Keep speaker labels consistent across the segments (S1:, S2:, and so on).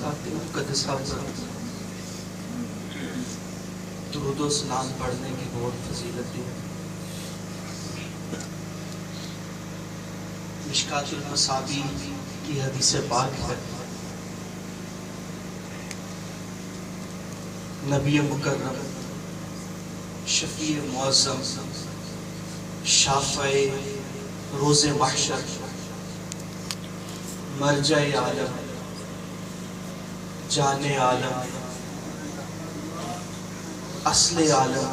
S1: اوقات مقدسہ پر درود و سلام پڑھنے کی بہت فضیلت ہے۔ مشکات المصابیح کی حدیث پاک ہے، نبی مکرم شفیع معظم شافع روز محشر مرجع عالم جان عالم اصل عالم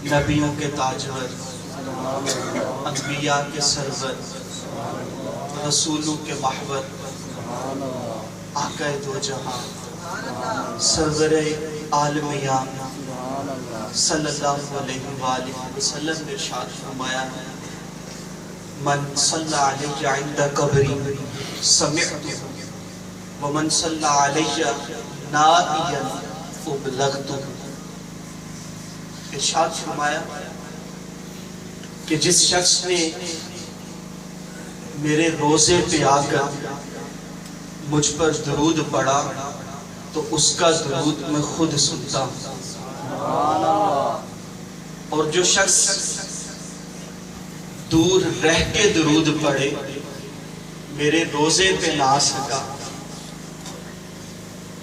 S1: نبیوں کے تاجور انبیاء کے سرور رسولوں کے محور آقا دو جہاں سرور عالمیان صلی اللہ علیہ وآلہ وسلم نے ارشاد فرمایا، من صلی علیہ عند قبری سمعت ومن صلی علیہ نائیا ابلغت۔ ارشاد فرمایا کہ جس شخص نے میرے روزے پہ آ کر مجھ پر درود پڑھا تو اس کا درود میں خود سنتا ہوں، اور جو شخص دور رہ کے درود پڑھے میرے روزے پہ نہ آ سکا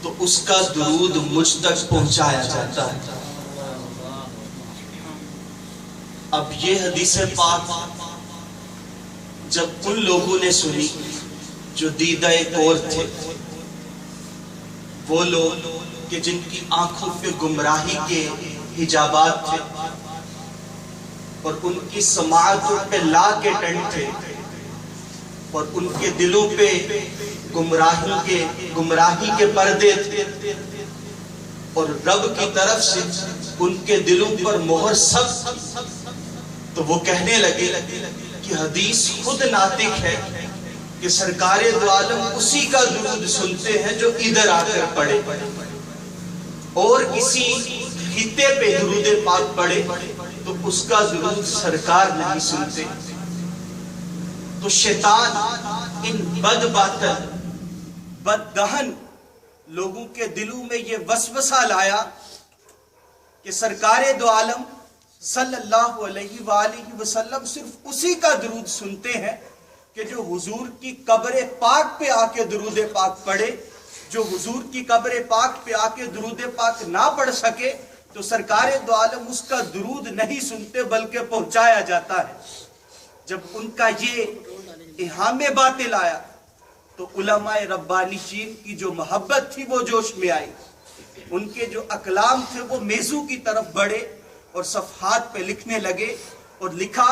S1: تو اس کا درود مجھ تک پہنچایا جاتا ہے۔ اب یہ حدیث پاک جب ان لوگوں نے سنی جو دیدہ کور تھے، وہ لوگ کہ جن کی آنکھوں پہ گمراہی کے حجابات تھے اور ان کی سماعتوں پہ لا کے ٹنٹ تھے اور ان کے دلوں پہ گمراہی کے پردے تھے، اور رب کی طرف سے ان کے دلوں پر مہر سخت تھی، تو وہ کہنے لگے کہ حدیث خود ناطق ہے کہ سرکار دو عالم اسی کا درود سنتے ہیں جو ادھر آ کر پڑھے، اور کسی خطے پہ درود پاک پڑھے تو اس کا درود سرکار نہیں سنتے۔ تو شیطان ان بد باطن بد دہن لوگوں کے دلوں میں یہ وسوسہ لایا کہ سرکار دو عالم صلی اللہ علیہ وآلہ وسلم صرف اسی کا درود سنتے ہیں کہ جو حضور کی قبر پاک پہ آ کے درود پاک پڑھے۔ جو حضور کی قبر پاک پہ آ کے درود پاک نہ پڑھ سکے تو سرکار دو عالم اس کا درود نہیں سنتے بلکہ پہنچایا جاتا ہے۔ جب ان کا یہ اہام باطل آیا تو علماء ربانیین کی جو محبت تھی وہ جوش میں آئی، ان کے جو اقلام تھے وہ میزوں کی طرف بڑھے اور صفحات پہ لکھنے لگے، اور لکھا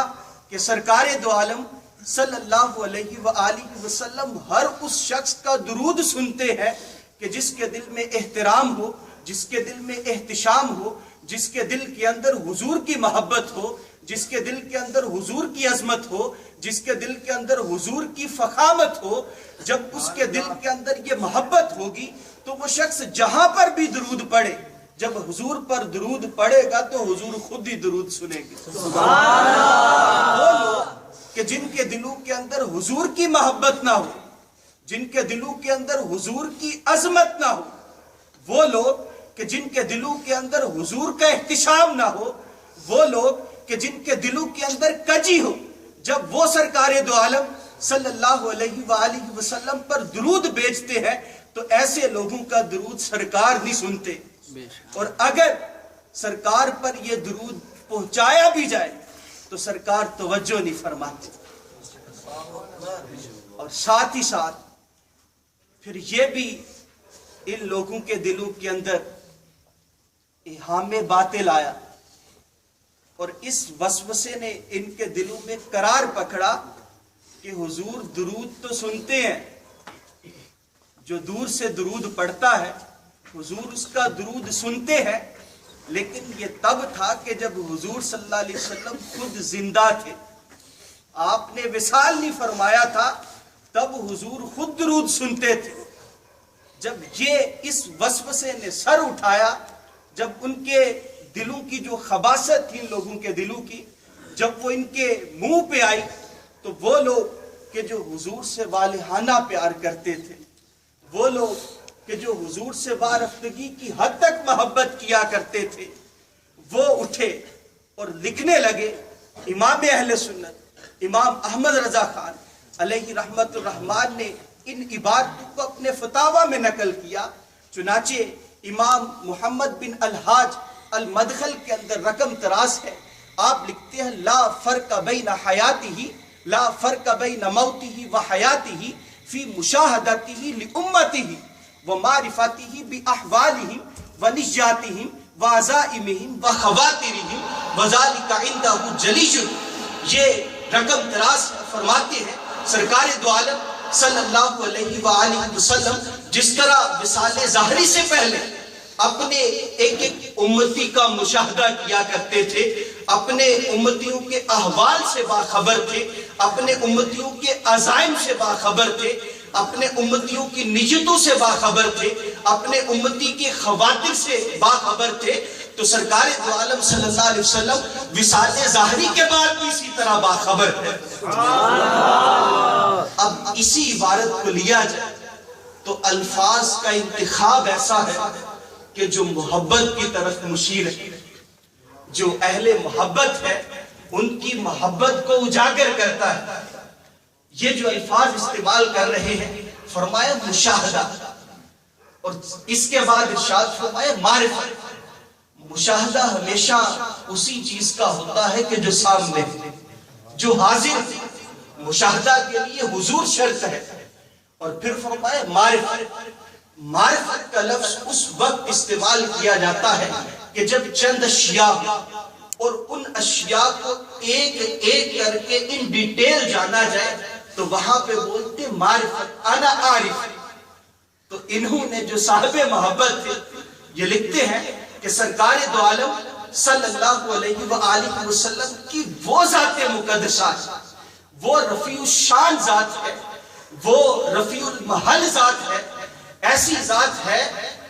S1: کہ سرکار دو عالم صلی اللہ علیہ وآلہ وسلم ہر اس شخص کا درود سنتے ہیں کہ جس کے دل میں احترام ہو، جس کے دل میں احتشام ہو، جس کے دل کے اندر حضور کی محبت ہو، جس کے دل کے اندر حضور کی عظمت ہو، جس کے دل کے اندر حضور کی فخامت ہو۔ جب اس کے دل کے اندر یہ محبت ہوگی تو وہ شخص جہاں پر بھی درود پڑھے، جب حضور پر درود پڑھے گا تو حضور خود ہی درود سنے گی۔ سبحان اللہ۔ وہ لوگ کہ جن کے دلوں کے اندر حضور کی محبت نہ ہو، جن کے دلوں کے اندر حضور کی عظمت نہ ہو، وہ لوگ کہ جن کے دلوں کے اندر حضور کا احتشام نہ ہو، وہ لوگ کہ جن کے دلوں کے اندر کجی ہو، جب وہ سرکار دو عالم صلی اللہ علیہ وآلہ وسلم پر درود بیچتے ہیں تو ایسے لوگوں کا درود سرکار نہیں سنتے، اور اگر سرکار پر یہ درود پہنچایا بھی جائے تو سرکار توجہ نہیں فرماتے۔ اور ساتھ ہی ساتھ پھر یہ بھی ان لوگوں کے دلوں کے اندر اہام باطل آیا، اور اس وسوسے نے ان کے دلوں میں قرار پکڑا کہ حضور درود تو سنتے ہیں، جو دور سے درود پڑھتا ہے حضور اس کا درود سنتے ہیں، لیکن یہ تب تھا کہ جب حضور صلی اللہ علیہ وسلم خود زندہ تھے، آپ نے وصال نہیں فرمایا تھا، تب حضور خود درود سنتے تھے۔ جب یہ اس وسوسے نے سر اٹھایا، جب ان کے دلوں کی جو خباثت تھی ان لوگوں کے دلوں کی، جب وہ ان کے منہ پہ آئی تو وہ لوگ کہ جو حضور سے والہانہ پیار کرتے تھے، وہ لوگ کہ جو حضور سے وارفتگی کی حد تک محبت کیا کرتے تھے، وہ اٹھے اور لکھنے لگے۔ امام اہل سنت امام احمد رضا خان علیہ رحمت الرحمن نے ان عبارتوں کو اپنے فتاوی میں نقل کیا۔ چنانچہ امام محمد بن الحاج المدخل کے اندر رقم 83 ہے، آپ لکھتے ہیں لا فرق بین حیاتہ لا فرق بین موتہ و حیاتہ فی مشاہدتہ لامتہ و معرفتہ باحوالہم و نجاتہم و عزائمہم و خواترہم وذالک عندہ جلیش۔ یہ رقم 83 فرماتے ہیں سرکار دو عالم صلی اللہ علیہ وآلہ وسلم جس طرح وصال ظاہری سے پہلے اپنے ایک ایک امتی کا مشاہدہ کیا کرتے تھے، اپنے امتیوں کے احوال سے باخبر تھے، اپنے امتیوں کے عزائم سے باخبر تھے، اپنے امتیوں کی نجتوں سے باخبر تھے، اپنے امتی کے خواتر سے باخبر تھے، تو سرکار دو عالم صلی اللہ علیہ وسلم وصال ظاہری کے بعد بھی اسی طرح باخبر ہے۔ اب اسی عبارت کو لیا جائے تو الفاظ کا انتخاب ایسا ہے کہ جو محبت کی طرف مشیر ہے، جو اہل محبت ہے ان کی محبت کو اجاگر کرتا ہے۔ یہ جو الفاظ استعمال کر رہے ہیں، فرمایا مشاہدہ، اور اس کے بعد ارشاد فرمایا معرفت۔ مشاہدہ ہمیشہ اسی چیز کا ہوتا ہے کہ جو سامنے جو حاضر، مشاہدہ کے لیے حضور شرط ہے۔ اور پھر فرمایا معرفت۔ معرفت کا لفظ اس وقت استعمال کیا جاتا ہے کہ جب چند اشیاء اور ان اشیاء کو ایک ایک کر کے ان ڈیٹیل جانا جائے تو وہاں پہ بولتے معرفت، انا عارف۔ تو انہوں نے جو صاحب محبت تھے یہ لکھتے ہیں کہ سرکار دو عالم صلی اللہ علیہ وآلہ وسلم کی وہ ذات مقدسہ ہے، وہ رفیع الشان ذات ہے، وہ رفیع المحل ذات ہے، ایسی ذات ہے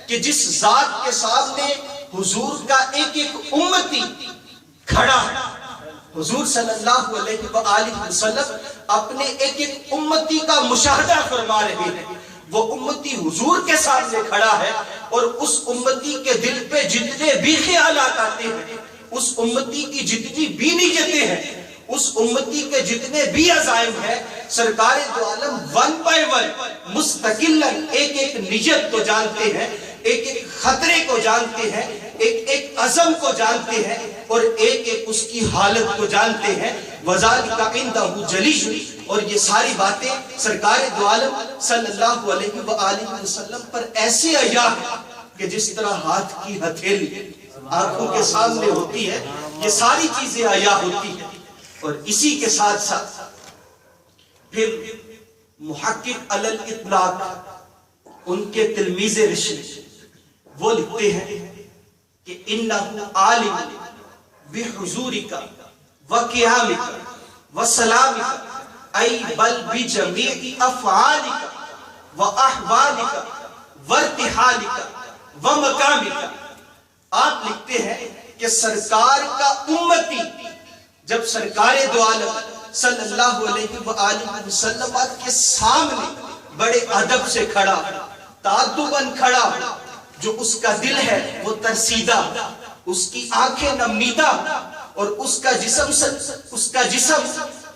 S1: کہ جس ذات کے سامنے حضور کا ایک ایک امتی کھڑا ہے۔ حضور صلی اللہ علیہ وآلہ وسلم اپنے ایک ایک امتی کا مشاہدہ فرما رہے ہیں۔ وہ امتی حضور کے سامنے کھڑا ہے اور اس امتی کے دل پہ جتنے بھی خیالات آتے ہیں، اس امتی کی جتنی بھی نیتیں ہیں، اس امتی کے جتنے بھی عزائم ہیں، سرکار دو عالم ون بائی ون مستقلاً ایک ایک نیت کو جانتے ہیں، ایک ایک خطرے کو جانتے ہیں، ایک ایک عزم کو جانتے ہیں، اور ایک ایک اس کی حالت کو جانتے ہیں۔ وَذَلِكَ عِنْدَهُ جَلِيٌّ۔ اور یہ ساری باتیں سرکار دو عالم صلی اللہ علیہ وآلہ وسلم پر ایسے عیاں ہیں کہ جس طرح ہاتھ کی ہتھیلی آنکھوں کے سامنے ہوتی ہے، یہ ساری چیزیں عیاں ہوتی ہیں۔ اور اسی کے ساتھ ساتھ پھر محقق علی الاطلاق ان کے تلمیذ رشید وہ لکھتے ہیں کہ انہ عالم بحضورک وقیامک وسلامک ای بل بجمیع افعالک واحوالک وارتحالک ومقامک۔ آپ لکھتے ہیں کہ سرکار کا امتی جب سرکار دو عالم صلی اللہ علیہ وآلہ وسلم کے سامنے بڑے ادب سے کھڑا، تعدباً کھڑا، جو اس کا دل ہے وہ ترسیدہ، اس کی آنکھیں نمیدہ، اور اس کا جسم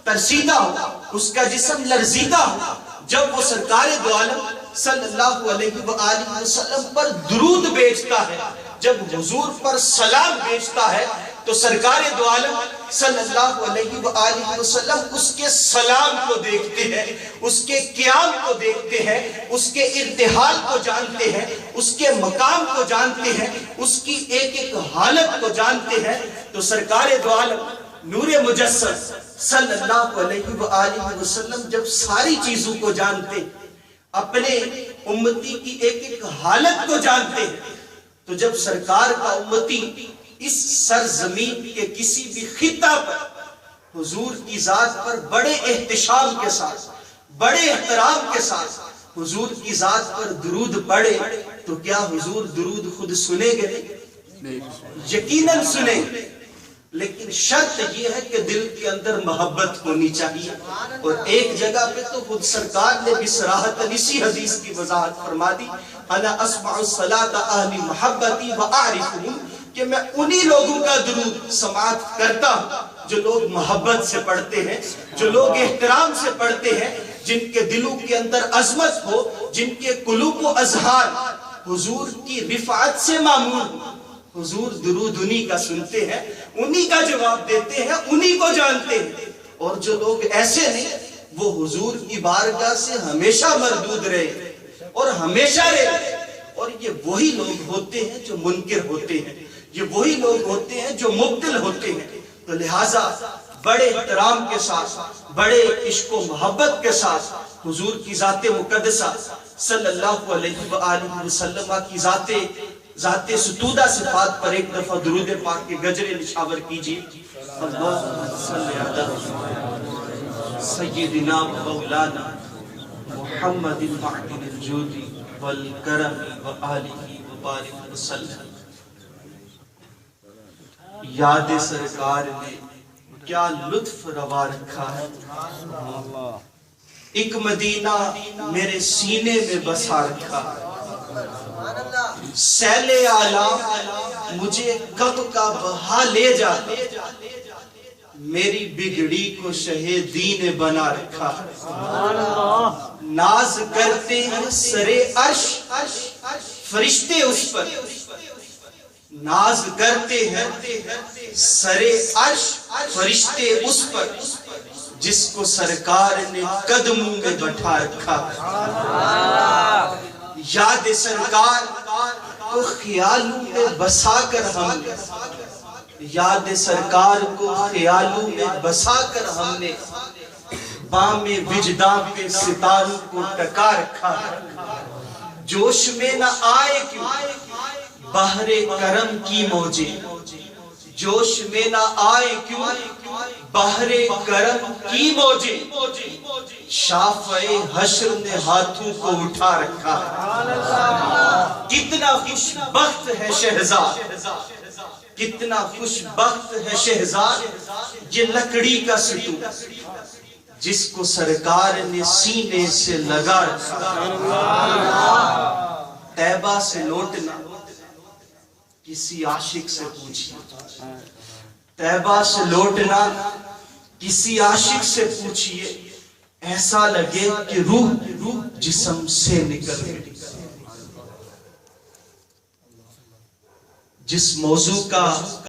S1: ترسیدہ ہو، اس کا جسم لرزیدہ ہو، جب وہ سرکار دو عالم صلی اللہ علیہ وآلہ وسلم پر درود بھیجتا ہے، جب حضور پر سلام بھیجتا ہے، تو سرکار دو عالم صلی اللہ علیہ وآلہ وسلم اس کے سلام کو دیکھتے ہیں، اس کے قیام کو دیکھتے ہیں، اس کے ارتحال کو جانتے ہیں، اس کے مقام کو جانتے ہیں، اس کی ایک ایک حالت کو جانتے ہیں۔ تو سرکار دو عالم نور مجسم صلی اللہ علیہ وآلہ وسلم جب ساری چیزوں کو جانتے، اپنے امتی کی ایک ایک حالت کو جانتے ہیں، تو جب سرکار کا امتی اس سرزمین کے کسی بھی خطہ پر حضور کی ذات پر بڑے احتشام کے ساتھ، بڑے احترام کے ساتھ حضور کی ذات پر درود پڑھے، تو کیا حضور درود خود سنے گے؟ یقیناً سنیں، لیکن شرط یہ ہے کہ دل کے اندر محبت ہونی چاہیے. اور ایک جگہ پہ تو خود سرکار نے بھی صراحتاً اسی حدیث کی وضاحت فرما دی, انا اسمع الصلاۃ اہل محبتی واعرفهم, کہ میں انہی لوگوں کا درود سماعت کرتا ہوں جو لوگ محبت سے پڑھتے ہیں, جو لوگ احترام سے پڑھتے ہیں, جن کے دلوں کے اندر عظمت ہو, جن کے قلوب و اذہان حضور کی رفعت سے معمور. حضور درود انہی کا سنتے ہیں, انہی کا جواب دیتے ہیں, انہی کو جانتے ہیں. اور جو لوگ ایسے نہیں, وہ حضور کی بارگاہ سے ہمیشہ مردود رہے اور ہمیشہ رہے. اور یہ وہی لوگ ہوتے ہیں جو منکر ہوتے ہیں, یہ وہی لوگ ہوتے ہیں جو مبتل ہوتے ہیں. تو لہٰذا بڑے احترام کے ساتھ, بڑے عشق و محبت کے ساتھ حضور کی ذات مقدسہ صلی اللہ علیہ وآلہ وسلم کی ذات ستودہ صفات پر ایک دفعہ درود پاک کے گجرے نشاور کیجیے. اللہم صلی علی سیدنا مولانا محمد معدن الجود والکرم وآلہ وبارک وسلم. یاد سرکار نے کیا لطف روا رکھا ہے. ایک مدینہ میرے سینے میں بسا رکھا ہے. سیل اعلی مجھے کب کا بہا لے جا, میری بگڑی کو شہ دین بنا رکھا ہے. ناز کرتے ہیں سرے عرش فرشتے اس پر, ناز کرتے ہیں سرے عرش فرشتے اس پر, جس کو سرکار نے قدموں میں بٹھا رکھا. یاد سرکار کو خیالوں میں بسا کر ہم نے, یاد سرکار کو خیالوں میں بسا کر ہم نے بام وجداں پہ ستاروں کو ٹکا رکھا. جوش میں نہ آئے کیوں بحر کرم کی موجیں, جوش میں نہ آئے کیوں بحر کرم کی موجیں, شافع حشر نے ہاتھوں کو اٹھا رکھا. کتنا خوش بخت ہے شہزاد, کتنا خوش بخت ہے شہزاد, یہ لکڑی کا ستون جس کو سرکار نے سینے سے لگا رکھا. طیبہ سے لوٹنا کسی عاشق سے پوچھئے, طیبہ سے لوٹنا کسی عاشق سے پوچھئے, ایسا لگے کہ روح جسم سے نکل گئی. جس موضوع کا